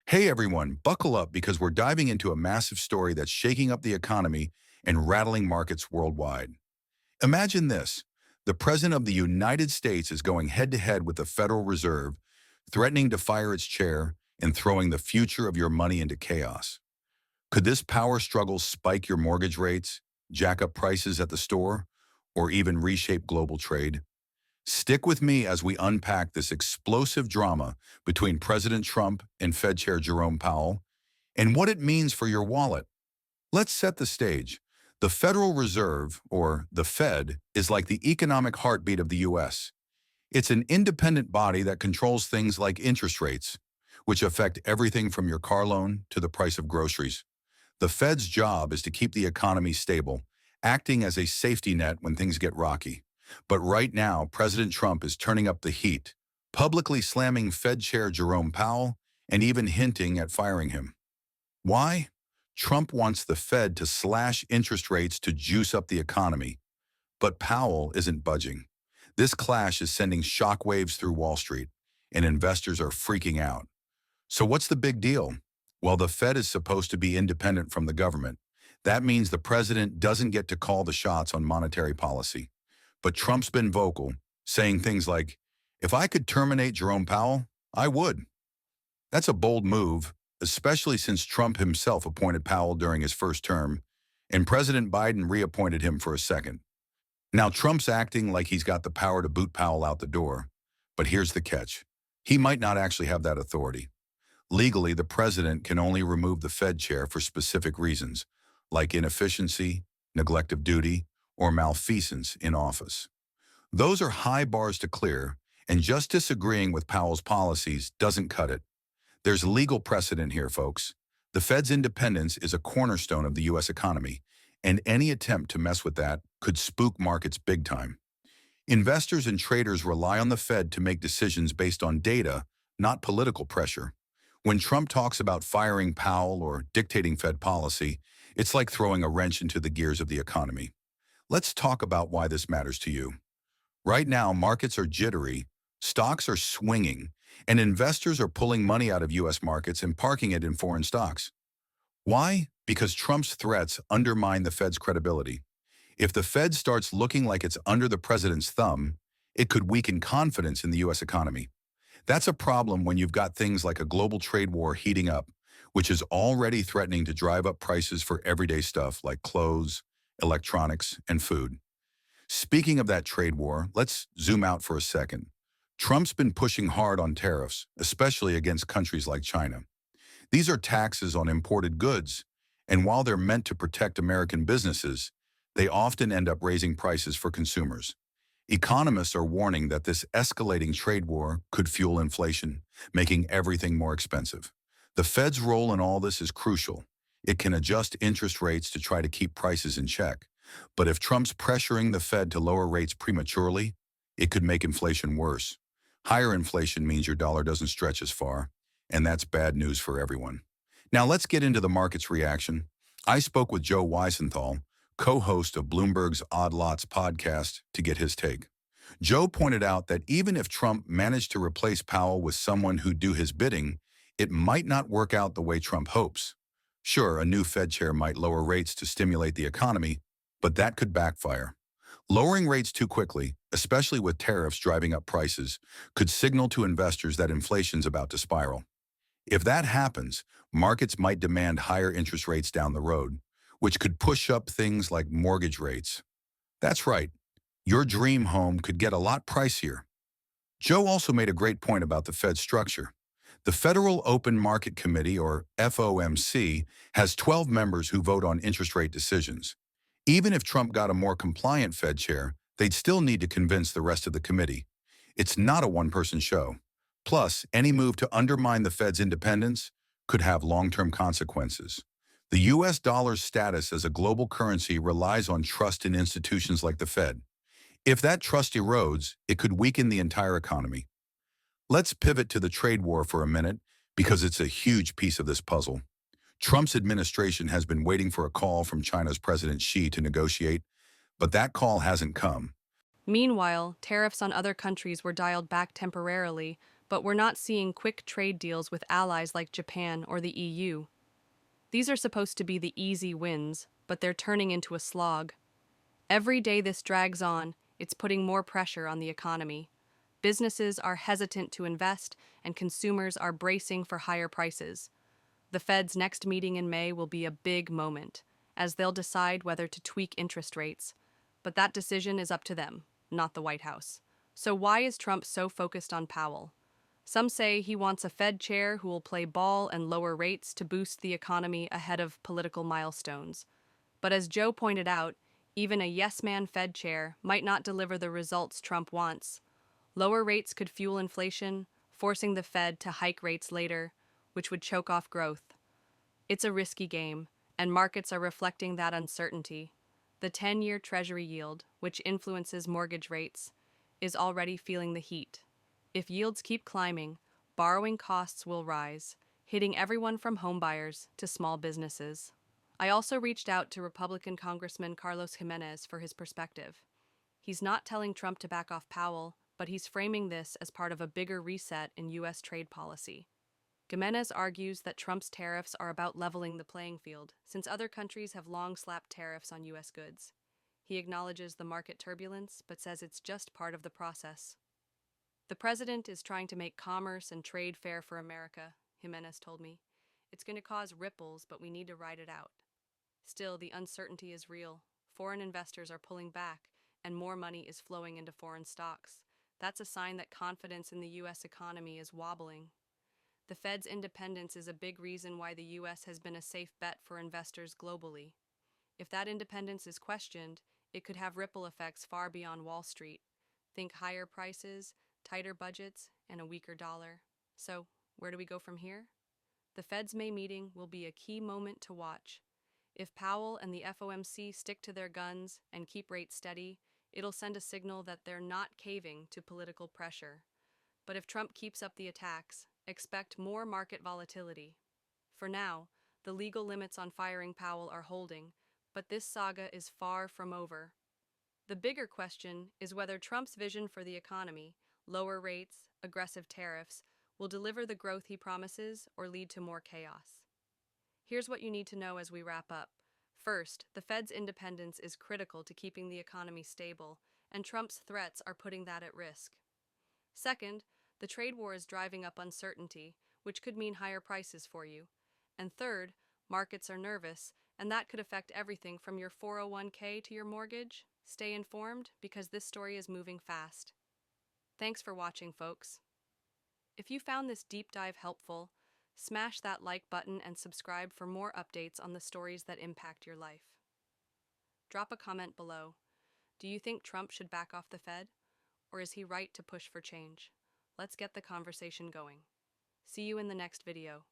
Hey everyone, buckle up because we're diving into a massive story that's shaking up the economy and rattling markets worldwide. Imagine this. The President of the United States is going head-to-head with the Federal Reserve, threatening to fire its chair and throwing the future of your money into chaos. Could this power struggle spike your mortgage rates, jack up prices at the store, or even reshape global trade? Stick with me as we unpack this explosive drama between President Trump and Fed Chair Jerome Powell and what it means for your wallet. Let's set the stage. The Federal Reserve, or the Fed, is like the economic heartbeat of the U.S. It's an independent body that controls things like interest rates, which affect everything from your car loan to the price of groceries. The Fed's job is to keep the economy stable, acting as a safety net when things get rocky. But right now, President Trump is turning up the heat, publicly slamming Fed Chair Jerome Powell and even hinting at firing him. Why? Trump wants the Fed to slash interest rates to juice up the economy, but Powell isn't budging. This clash is sending shockwaves through Wall Street, and investors are freaking out. So what's the big deal? Well, the Fed is supposed to be independent from the government. That means the president doesn't get to call the shots on monetary policy. But Trump's been vocal, saying things like, if I could terminate Jerome Powell, I would. That's a bold move, especially since Trump himself appointed Powell during his first term, and President Biden reappointed him for a second. Now Trump's acting like he's got the power to boot Powell out the door, but here's the catch. He might not actually have that authority. Legally, the president can only remove the Fed chair for specific reasons, like inefficiency, neglect of duty, or malfeasance in office. Those are high bars to clear, and just disagreeing with Powell's policies doesn't cut it. There's legal precedent here, folks. The Fed's independence is a cornerstone of the U.S. economy, and any attempt to mess with that could spook markets big time. Investors and traders rely on the Fed to make decisions based on data, not political pressure. When Trump talks about firing Powell or dictating Fed policy, it's like throwing a wrench into the gears of the economy. Let's talk about why this matters to you. Right now, markets are jittery, stocks are swinging, and investors are pulling money out of U.S. markets and parking it in foreign stocks. Why? Because Trump's threats undermine the Fed's credibility. If the Fed starts looking like it's under the president's thumb, it could weaken confidence in the U.S. economy. That's a problem when you've got things like a global trade war heating up, which is already threatening to drive up prices for everyday stuff like clothes, electronics, and food. Speaking of that trade war, let's zoom out for a second. Trump's been pushing hard on tariffs, especially against countries like China. These are taxes on imported goods, and while they're meant to protect American businesses, they often end up raising prices for consumers. Economists are warning that this escalating trade war could fuel inflation, making everything more expensive. The Fed's role in all this is crucial. It can adjust interest rates to try to keep prices in check. But if Trump's pressuring the Fed to lower rates prematurely, it could make inflation worse. Higher inflation means your dollar doesn't stretch as far, and that's bad news for everyone. Now let's get into the market's reaction. I spoke with Joe Weisenthal, co-host of Bloomberg's Odd Lots podcast, to get his take. Joe pointed out that even if Trump managed to replace Powell with someone who'd do his bidding, it might not work out the way Trump hopes. Sure, a new Fed chair might lower rates to stimulate the economy, but that could backfire. Lowering rates too quickly, especially with tariffs driving up prices, could signal to investors that inflation's about to spiral. If that happens, markets might demand higher interest rates down the road, which could push up things like mortgage rates. That's right, your dream home could get a lot pricier. Joe also made a great point about the Fed's structure. The Federal Open Market Committee, or FOMC, has 12 members who vote on interest rate decisions. Even if Trump got a more compliant Fed chair, they'd still need to convince the rest of the committee. It's not a one-person show. Plus, any move to undermine the Fed's independence could have long-term consequences. The U.S. dollar's status as a global currency relies on trust in institutions like the Fed. If that trust erodes, it could weaken the entire economy. Let's pivot to the trade war for a minute because it's a huge piece of this puzzle. Trump's administration has been waiting for a call from China's President Xi to negotiate, but that call hasn't come. Meanwhile, tariffs on other countries were dialed back temporarily, But we're not seeing quick trade deals with allies like Japan or the EU. These are supposed to be the easy wins, but they're turning into a slog. Every day this drags on, it's putting more pressure on the economy. Businesses are hesitant to invest, and consumers are bracing for higher prices. The Fed's next meeting in May will be a big moment, as they'll decide whether to tweak interest rates. But that decision is up to them, not the White House. So why is Trump so focused on Powell? Some say he wants a Fed chair who will play ball and lower rates to boost the economy ahead of political milestones. But as Joe pointed out, even a yes-man Fed chair might not deliver the results Trump wants. Lower rates could fuel inflation, forcing the Fed to hike rates later, which would choke off growth. It's a risky game, and markets are reflecting that uncertainty. The 10-year Treasury yield, which influences mortgage rates, is already feeling the heat. If yields keep climbing, borrowing costs will rise, hitting everyone from homebuyers to small businesses. I also reached out to Republican Congressman Carlos Giménez for his perspective. He's not telling Trump to back off Powell, but he's framing this as part of a bigger reset in U.S. trade policy. Giménez argues that Trump's tariffs are about leveling the playing field, since other countries have long slapped tariffs on U.S. goods. He acknowledges the market turbulence, but says it's just part of the process. The president is trying to make commerce and trade fair for America, Giménez told me. It's going to cause ripples, but we need to ride it out. Still, the uncertainty is real. Foreign investors are pulling back, and more money is flowing into foreign stocks. That's a sign that confidence in the U.S. economy is wobbling. The Fed's independence is a big reason why the U.S. has been a safe bet for investors globally. If that independence is questioned, it could have ripple effects far beyond Wall Street. Think higher prices, tighter budgets, and a weaker dollar. So, where do we go from here? The Fed's May meeting will be a key moment to watch. If Powell and the FOMC stick to their guns and keep rates steady, it'll send a signal that they're not caving to political pressure. But if Trump keeps up the attacks, expect more market volatility. For now, the legal limits on firing Powell are holding, but this saga is far from over. The bigger question is whether Trump's vision for the economy, lower rates, aggressive tariffs, will deliver the growth he promises or lead to more chaos. Here's what you need to know as we wrap up. First, the Fed's independence is critical to keeping the economy stable, and Trump's threats are putting that at risk. Second, the trade war is driving up uncertainty, which could mean higher prices for you. And third, markets are nervous, and that could affect everything from your 401k to your mortgage. Stay informed, because this story is moving fast. Thanks for watching, folks. If you found this deep dive helpful, smash that like button and subscribe for more updates on the stories that impact your life. Drop a comment below. Do you think Trump should back off the Fed? Or is he right to push for change? Let's get the conversation going. See you in the next video.